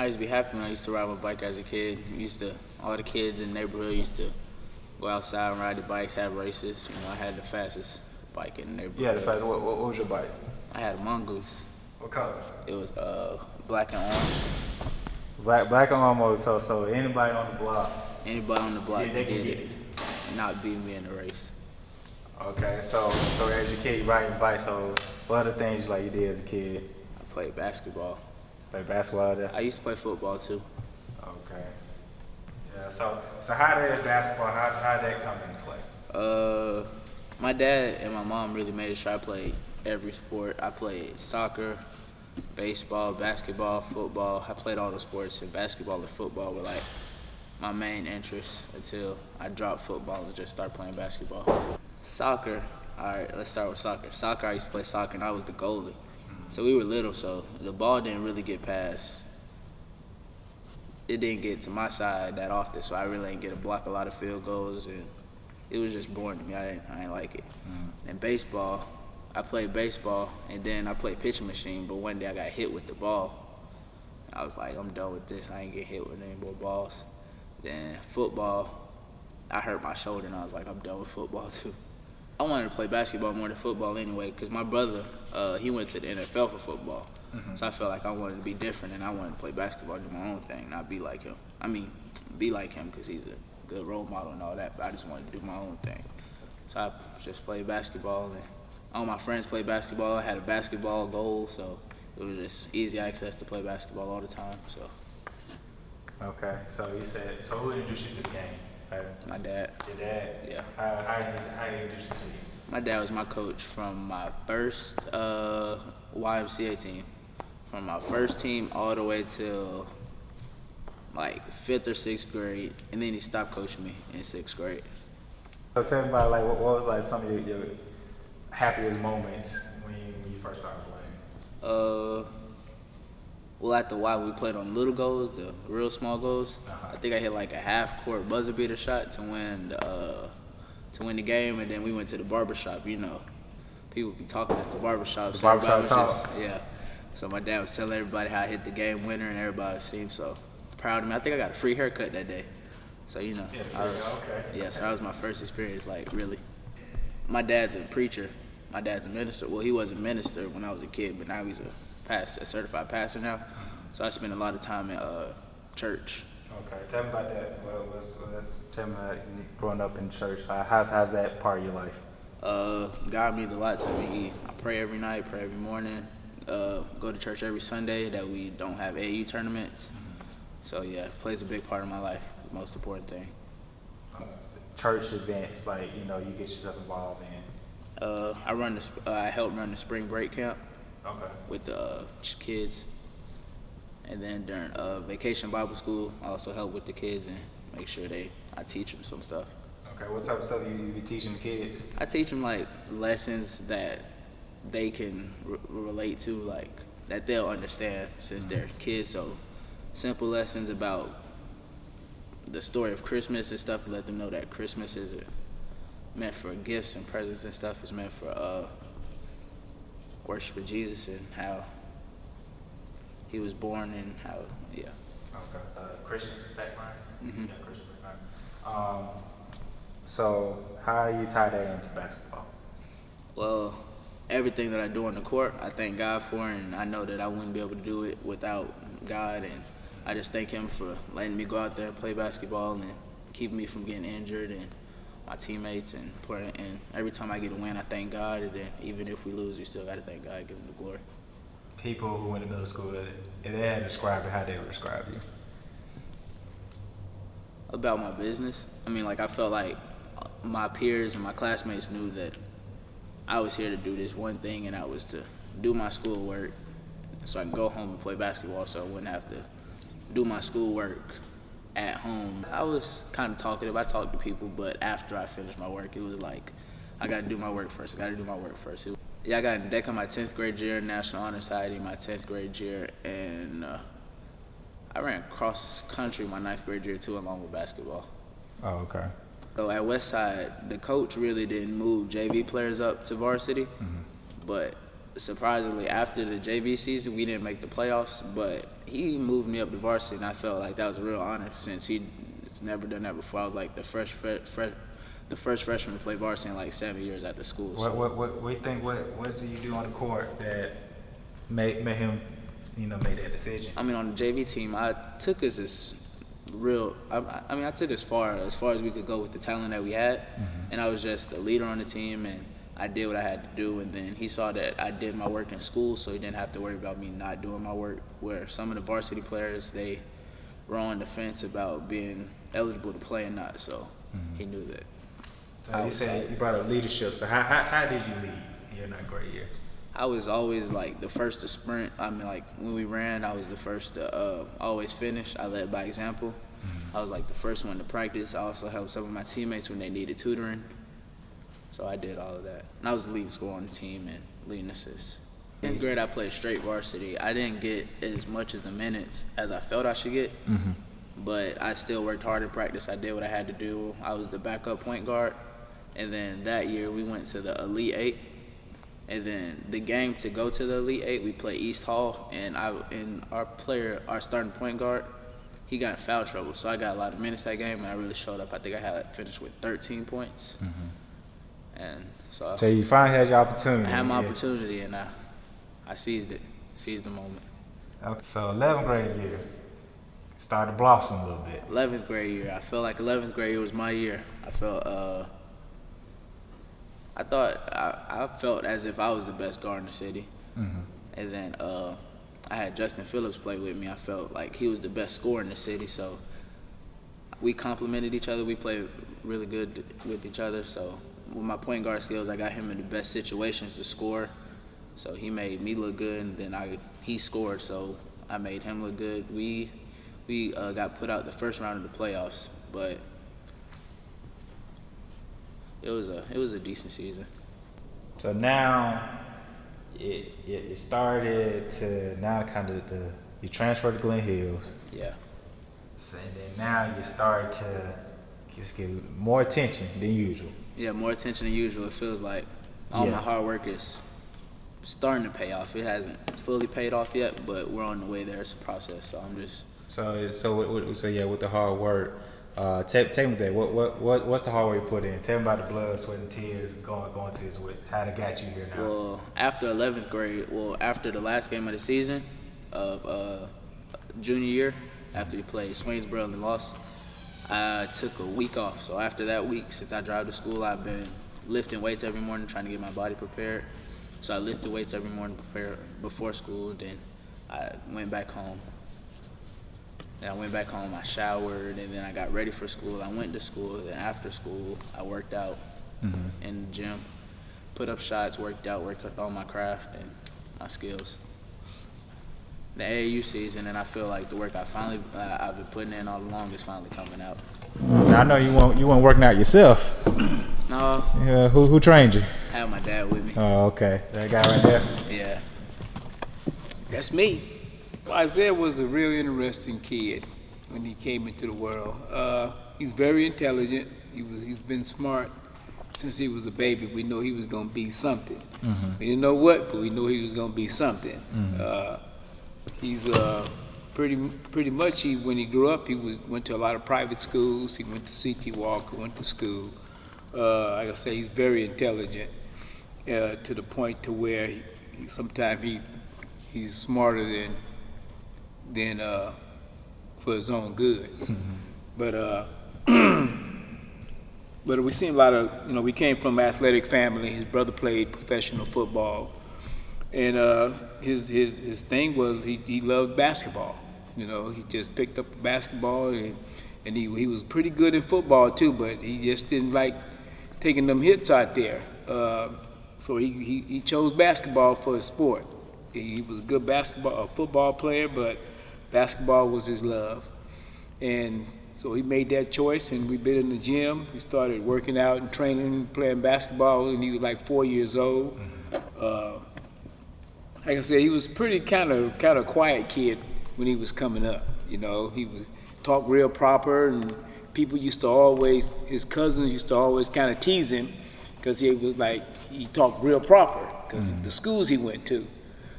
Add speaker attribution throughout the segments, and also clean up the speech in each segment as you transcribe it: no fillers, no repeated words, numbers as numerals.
Speaker 1: I used to be happy when I used to ride my bike as a kid. All the kids in the neighborhood used to go outside and ride the bikes, have races. I had the fastest bike in the neighborhood.
Speaker 2: Yeah, the fastest. What was your bike?
Speaker 1: I had a Mongoose.
Speaker 2: What color?
Speaker 1: It was black and orange.
Speaker 2: Black and almost. So anybody on the block.
Speaker 1: Anybody on the block
Speaker 2: they can
Speaker 1: did
Speaker 2: get
Speaker 1: it. Not beat me in the race.
Speaker 2: Okay, so as a kid, you riding your bike. So what other things you did as a kid?
Speaker 1: I played basketball.
Speaker 2: Play basketball there.
Speaker 1: I used to play football too.
Speaker 2: Okay. Yeah. So how did basketball? How did that come into play?
Speaker 1: My dad and my mom really made sure I played every sport. I played soccer, baseball, basketball, football. I played all the sports, and basketball and football were like my main interests until I dropped football and just started playing basketball. Soccer. All right, let's start with soccer. Soccer, I used to play soccer, and I was the goalie. So we were little, so the ball didn't really get past. It didn't get to my side that often, so I really didn't get to block a lot of field goals, and it was just boring to me. I didn't like it. And baseball, I played baseball, and then I played pitching machine, but one day I got hit with the ball. I was like, I'm done with this. I ain't get hit with any more balls. Then football, I hurt my shoulder, and I was like, I'm done with football too. I wanted to play basketball more than football anyway, because my brother, he went to the NFL for football. So I felt like I wanted to be different, and I wanted to play basketball, do my own thing, not be like him. I mean, be like him because he's a good role model and all that, but I just wanted to do my own thing. So I just played basketball, and all my friends played basketball. I had a basketball goal, so it was just easy access to play basketball all the time. So.
Speaker 2: Okay, so who introduced you to the game?
Speaker 1: My dad.
Speaker 2: Your dad?
Speaker 1: Yeah.
Speaker 2: How did he introduce you to you?
Speaker 1: My dad was my coach from my first YMCA team. From my first team all the way till like 5th or 6th grade, and then he stopped coaching me in 6th grade.
Speaker 2: So tell me about what was some of your happiest moments when you first started playing?
Speaker 1: Well, at the Y, we played on little goals, the real small goals. I think I hit like a half-court buzzer beater shot to win the game, and then we went to the barbershop. People be talking at the barbershop.
Speaker 2: The barbershop talk.
Speaker 1: Yeah. So my dad was telling everybody how I hit the game winner, and everybody seemed so proud of me. I think I got a free haircut that day. So
Speaker 2: okay.
Speaker 1: Yeah. So that was my first experience, really. My dad's a preacher. My dad's a minister. Well, he was a minister when I was a kid, but now he's a certified pastor now. So I spend a lot of time in church.
Speaker 2: Okay, tell me about that. Tell me about growing up in church. How's that part of your life?
Speaker 1: God means a lot to me. I pray every night, pray every morning, go to church every Sunday that we don't have AU tournaments. So yeah, it plays a big part of my life, the most important thing.
Speaker 2: Church events, you get yourself involved in?
Speaker 1: I help run the spring break camp.
Speaker 2: Okay.
Speaker 1: With the kids. And then during vacation Bible school, I also help with the kids and make sure I teach them some stuff.
Speaker 2: Okay, what type of stuff you be teaching the kids?
Speaker 1: I teach them lessons that they can relate to, that they'll understand since they're kids. So simple lessons about the story of Christmas and stuff, to let them know that Christmas is meant for gifts and presents and stuff. It's meant for worshiping Jesus and how he was born and how, yeah.
Speaker 2: Okay. Christian background?
Speaker 1: Mm-hmm.
Speaker 2: Yeah, Christian background. So how you tie that into basketball?
Speaker 1: Well, everything that I do on the court, I thank God for, and I know that I wouldn't be able to do it without God, and I just thank him for letting me go out there and play basketball and keeping me from getting injured, and my teammates, and every time I get a win, I thank God, and then even if we lose, we still got to thank God, give him the glory.
Speaker 2: People who went to middle school, if they had to describe it, how they would describe you?
Speaker 1: About my business, I felt like my peers and my classmates knew that I was here to do this one thing, and I was to do my schoolwork so I can go home and play basketball, so I wouldn't have to do my schoolwork at home. I was kind of talkative. I talked to people, but after I finished my work, it was like, I got to do my work first. I got in deck on my 10th grade year, National Honor Society my 10th grade year, and I ran cross country my 9th grade year too, along with basketball.
Speaker 2: Oh, okay.
Speaker 1: So at Westside, the coach really didn't move JV players up to varsity, but surprisingly, after the JV season, we didn't make the playoffs, but he moved me up to varsity, and I felt like that was a real honor since he's never done that before. I was like the first freshman to play varsity in like 7 years at the school. So.
Speaker 2: What do you think? What do you do on the court that made him, make that decision?
Speaker 1: I mean, on the JV team, I took us as real. I took as far as we could go with the talent that we had, and I was just a leader on the team, and I did what I had to do. And then he saw that I did my work in school, so he didn't have to worry about me not doing my work. Where some of the varsity players, they were on the fence about being eligible to play and not. So he knew that.
Speaker 2: So you said you brought up leadership. So how did you lead in your ninth grade year?
Speaker 1: I was always like the first to sprint. I mean, like when we ran, I was the first to always finish. I led by example. I was like the first one to practice. I also helped some of my teammates when they needed tutoring. So I did all of that. And I was the leading scorer on the team and leading assists. In grade, I played straight varsity. I didn't get as much as the minutes as I felt I should get, but I still worked hard in practice. I did what I had to do. I was the backup point guard. And then that year, we went to the Elite Eight. And then the game to go to the Elite Eight, we played East Hall. And our starting point guard, he got in foul trouble. So I got a lot of minutes that game, and I really showed up. I think I had finished with 13 points. And so
Speaker 2: you finally had your opportunity.
Speaker 1: I had my opportunity, and I seized the moment. Okay,
Speaker 2: so 11th grade year, started to blossom a little bit.
Speaker 1: 11th grade year, I felt like 11th grade year was my year. I felt as if I was the best guard in the city. And then I had Justin Phillips play with me. I felt like he was the best scorer in the city, so we complimented each other. We played really good with each other, so with my point guard skills, I got him in the best situations to score. So he made me look good, and then he scored, so I made him look good. We got put out the first round of the playoffs, but it was a decent season.
Speaker 2: So now it started to now you transferred to Glen Hills.
Speaker 1: Yeah.
Speaker 2: So, and then now you start to just get more attention than usual.
Speaker 1: Yeah, more attention than usual. It feels like all my hard work is starting to pay off. It hasn't fully paid off yet, but we're on the way there. It's a process. So I'm just.
Speaker 2: So yeah, with the hard work, tell me that. What's the hard work you put in? Tell me about the blood, sweat, and tears going to this with how they got you here now.
Speaker 1: Well, after 11th grade, after the last game of the season of junior year, after we played Swainsboro and lost, I took a week off. So after that week, since I drive to school, I've been lifting weights every morning, trying to get my body prepared. So I lifted weights every morning before school. Then I went back home. I showered, and then I got ready for school. I went to school. Then after school, I worked out in the gym, put up shots, worked on my craft and my skills. The AAU season, and I feel like the work I've been putting in all along is finally coming out.
Speaker 2: Now, I know you weren't working out yourself.
Speaker 1: No.
Speaker 2: Yeah, who trained you?
Speaker 1: I had my dad with me.
Speaker 2: Oh, okay. That guy right there?
Speaker 1: Yeah.
Speaker 3: That's me. Well, Isaiah was a real interesting kid when he came into the world. He's very intelligent. He's been smart since he was a baby. We know he was going to be something. We didn't know what, but we knew he was going to be something. He's pretty much when he grew up, he went to a lot of private schools. He went to C.T. Walker, went to school. Like I say, he's very intelligent to the point to where sometimes he's smarter than for his own good. But we seen a lot of, we came from an athletic family. His brother played professional football. And his thing was he loved basketball. He just picked up basketball, and he was pretty good in football too, but he just didn't like taking them hits out there. So he chose basketball for his sport. He was a good football player, but basketball was his love. And so he made that choice, and we've been in the gym. He started working out and training, playing basketball when he was like 4 years old. Like I said, he was pretty kind of quiet kid when he was coming up. He was talk real proper, and his cousins used to always kind of tease him because he talked real proper because of the schools he went to.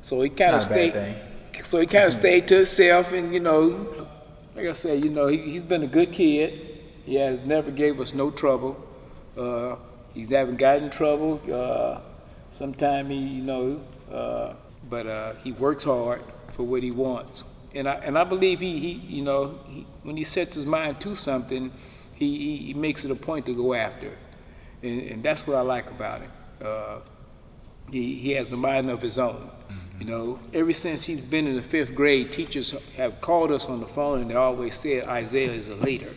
Speaker 3: So he kind of
Speaker 2: Not a bad
Speaker 3: stayed.
Speaker 2: thing.
Speaker 3: So he kind of stayed to himself, and like I said, he's been a good kid. He has never gave us no trouble. He's never gotten in trouble. Sometimes but he works hard for what he wants, and I believe he when he sets his mind to something, he makes it a point to go after it. And that's what I like about him. He has a mind of his own. Ever since he's been in the 5th grade, teachers have called us on the phone and they always said Isaiah is a leader.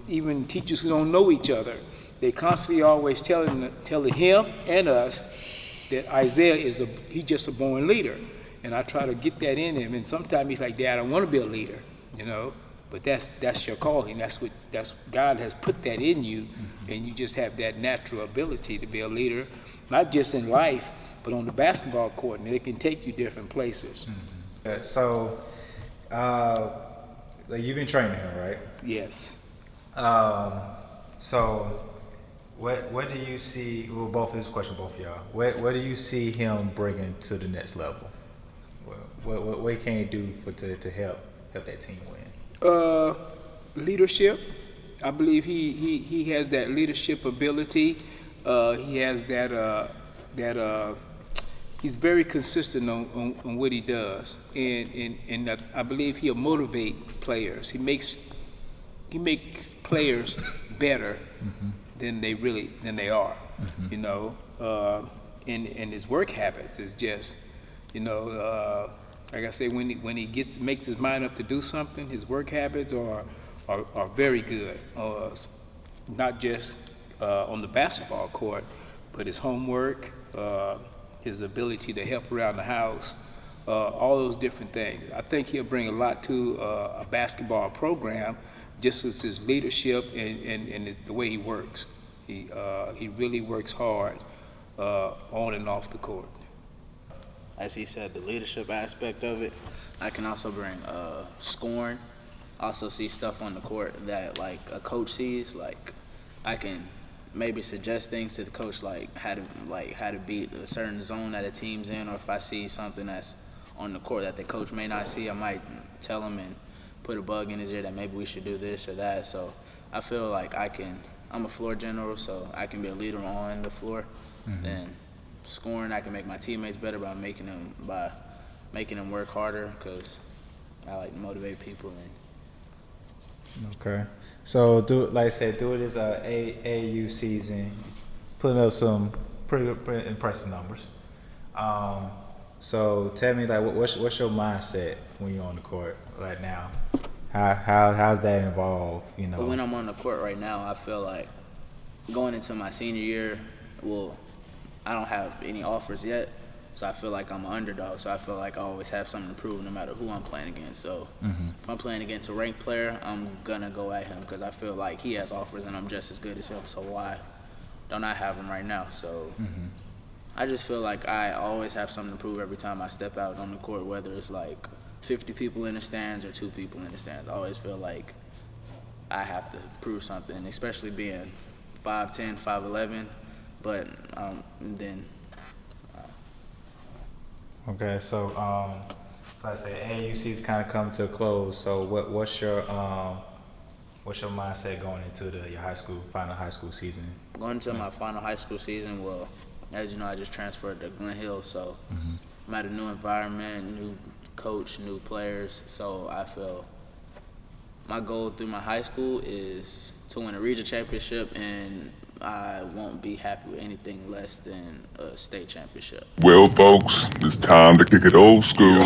Speaker 3: Even teachers who don't know each other, they constantly always telling him and us that Isaiah he's just a born leader. And I try to get that in him. And sometimes he's like, Dad, I want to be a leader, but that's your calling. That's God has put that in you, and you just have that natural ability to be a leader, not just in life, but on the basketball court, and it can take you different places.
Speaker 2: So, you've been training him, right?
Speaker 3: Yes.
Speaker 2: So, what do you see? Well, this question, both of y'all. What do you see him bringing to the next level? What can he do to help that team win?
Speaker 3: Leadership. I believe he has that leadership ability. He has that he's very consistent on what he does, and I believe he'll motivate players. He makes players better than they are. And his work habits is just, like I say, when he makes his mind up to do something, his work habits are very good. Not just on the basketball court, but his homework, his ability to help around the house, all those different things. I think he'll bring a lot to a basketball program, just as his leadership and the way he works. He really works hard on and off the court.
Speaker 1: As he said, the leadership aspect of it. I can also bring scoring. Also see stuff on the court that like a coach sees. Like I can maybe suggest things to the coach, like how to beat a certain zone that a team's in, or if I see something that's on the court that the coach may not see, I might tell him and put a bug in his ear that maybe we should do this or that. So I feel like I'm a floor general, so I can be a leader on the floor. Then scoring, I can make my teammates better by making them work harder, because I like to motivate people.
Speaker 2: Okay. So do it as a AAU season, putting up some pretty impressive numbers. So tell me, like, what's your mindset when you're on the court right now? How's that involved?
Speaker 1: But when I'm on the court right now, I feel like going into my senior year, I don't have any offers yet, so I feel like I'm an underdog. So I feel like I always have something to prove no matter who I'm playing against. So if I'm playing against a ranked player, I'm going to go at him because I feel like he has offers and I'm just as good as him. So why don't I have him right now? So I just feel like I always have something to prove every time I step out on the court, whether it's like 50 people in the stands or 2 people in the stands. I always feel like I have to prove something, especially being 5'10", 5'11", but then.
Speaker 2: Okay, so I say AAU season kind of come to a close. So what's your mindset going into your final high school season?
Speaker 1: Going into my final high school season, well, as you know, I just transferred to Glen Hill, so I'm at a new environment, new coach, new players. So I feel my goal through my high school is to win a region championship, and I won't be happy with anything less than a state championship.
Speaker 4: Well, folks, it's time to kick it old school.